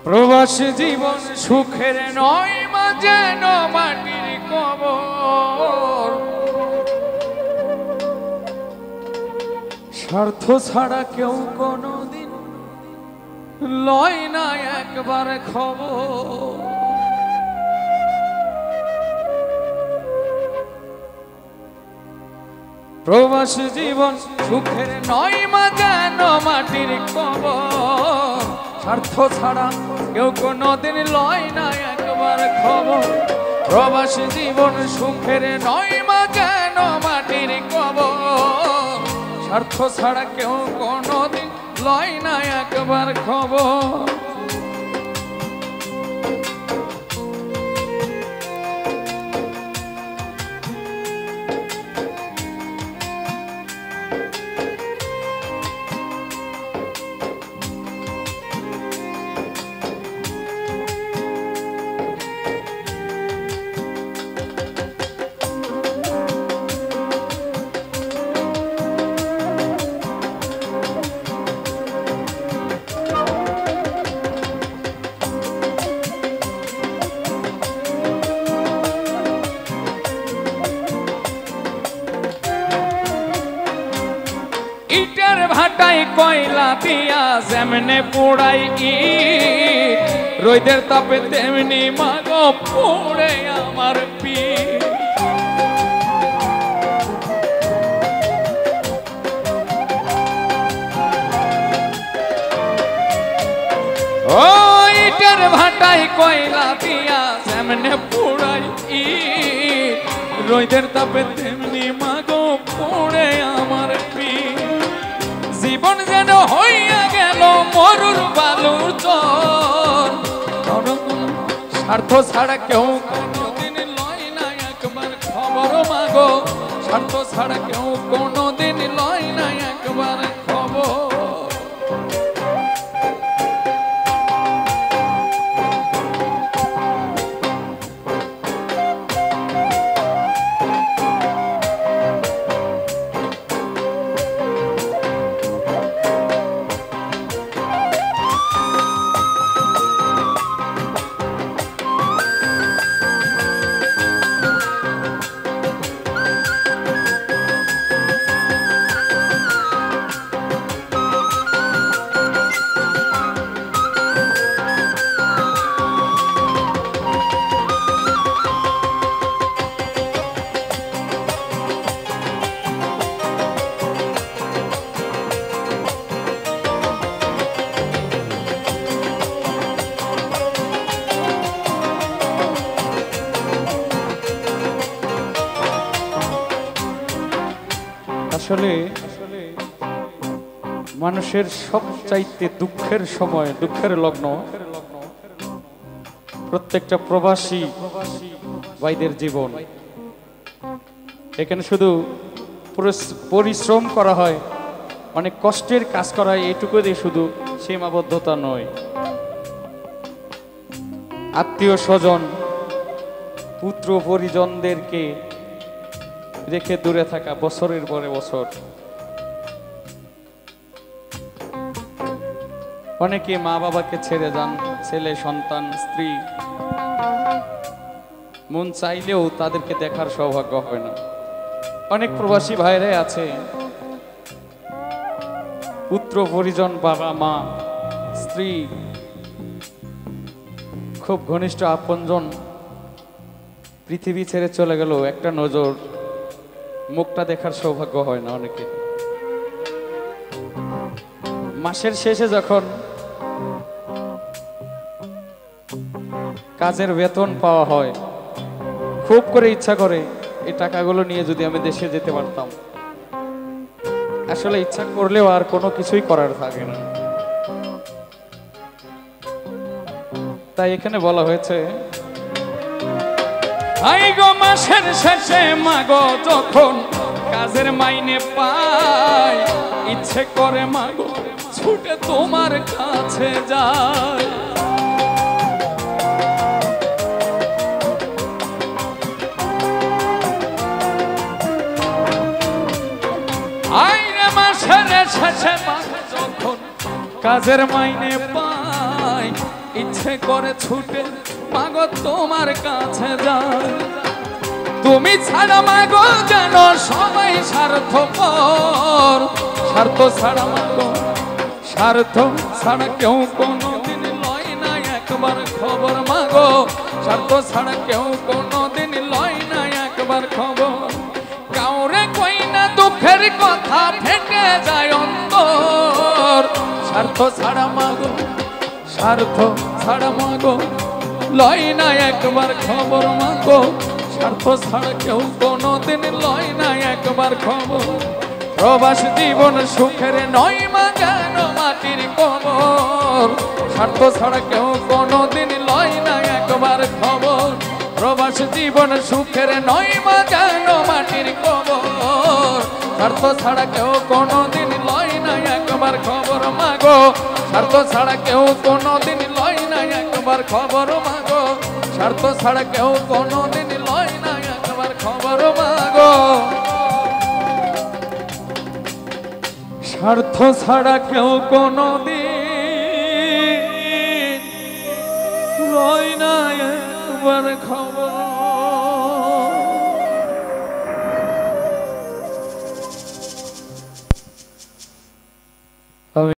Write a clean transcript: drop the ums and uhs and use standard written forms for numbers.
প্রবাসী জীবন সুখের নয়, মাঝে মাটির কবর। স্বার্থ ছাড়া কেউ কোনোদিন লয় না একবার খবর। প্রবাসী জীবন সুখের নয়, মাঝে মাটির কবর। স্বার্থ ছাড়া কেউ কোনোদিন লয় না একবার খবর। প্রবাসী জীবন সুখের নয়, মাঝে মাটির কবর। স্বার্থ ছাড়া কেউ কোনোদিন লয় না একবার খবর। ইটের ভাটায় কয়লা দিয়া যেমনে পোড়াই ইট, রোদের তাপে তেমনি মাগো পোড়ে আমার পিঠ। ও ইটের ভাটায় কয়লা দিয়া যেমনে পোড়াই ইট, রোদের তাপে তেমনি মাগো পোড়ে আমার পিঠ। জীবন যেন হইয়া গেল মরুর বালুর চর। স্বার্থ ছাড়া কেউ কোনোদিন লয় না একবার খবর মাগো। স্বার্থ ছাড়া কেউ কোনোদিন লয় না একবার খবর। আসলে মানুষের সবচাইতে দুঃখের সময়, দুঃখের লগ্ন প্রত্যেকটা প্রবাসী ভাইদের জীবন। এখানে শুধু পরিশ্রম করা হয়, অনেক কষ্টের কাজ করা হয়, এইটুকু দিয়ে শুধু সীমাবদ্ধতা নয়। আত্মীয় স্বজন, পুত্র পরিজনদেরকে রেখে দূরে থাকা বছরের পরে বছর। অনেকে মা বাবাকে ছেড়ে যান, ছেলে সন্তান স্ত্রী, মন চাইলেও তাদেরকে দেখার সৌভাগ্য হয় না। অনেক প্রবাসী ভাইরাই আছে পুত্র পরিজন, বাবা মা স্ত্রী, খুব ঘনিষ্ঠ আপনজন পৃথিবী ছেড়ে চলে গেল, একটা নজর মুখটা দেখার সৌভাগ্য হয় না অনেকে। মাসের শেষে যখন কাজের বেতন পাওয়া হয়, খুব করে ইচ্ছা করে এই টাকাগুলো নিয়ে যদি আমি দেশে যেতে পারতাম। আসলে ইচ্ছা করলেও আর কোনো কিছুই করার থাকে না। তাই এখানে বলা হয়েছে আই গো মাসের শেষে মাগো যখন কাজের মাইনে পাই ইচ্ছে করে মাগো ছুটে তোমার কাছে যায় আইরে মাসের শেষে মাগো যখন কাজের মাইনে পাই ইচ্ছে করে ছুটে মাগো তোমার কাছে যায় তুমি ছাড়া মাগো যেন সবাই স্বার্থপর স্বার্থ ছাড়া মাগো স্বার্থ ছাড়া কেউ কোনোদিন লয় না একবার খবর মাগো স্বার্থ ছাড়া কেউ কোনোদিন লয় না একবার খবর কাউরে কই না দুঃখের কথা ফেটে যায় অন্তর স্বার্থ ছাড়া মাগো স্বার্থ ছাড়া মাগো লয় না একবার খবর মাগো স্বার্থ ছাড়া কেউ কোনোদিন লয় না একবার খবর প্রবাস জীবন সুখের নয় মা যেন মাটির কবর স্বার্থ ছাড়া কেউ কোনোদিন লয় না একবার খবর প্রবাস জীবন সুখের নয় মা যেন মাটির কবর স্বার্থ ছাড়া কেউ কোনোদিন লয় না একবার খবর মাগো স্বার্থ ছাড়া কেউ কোনোদিন লয় না একবার খবর মাগো স্বার্থ ছাড়া কেউ কোনোদিন লয় না একবার খবর মাগো স্বার্থ ছাড়া কেউ কোনোদিন লয় না একবার খবর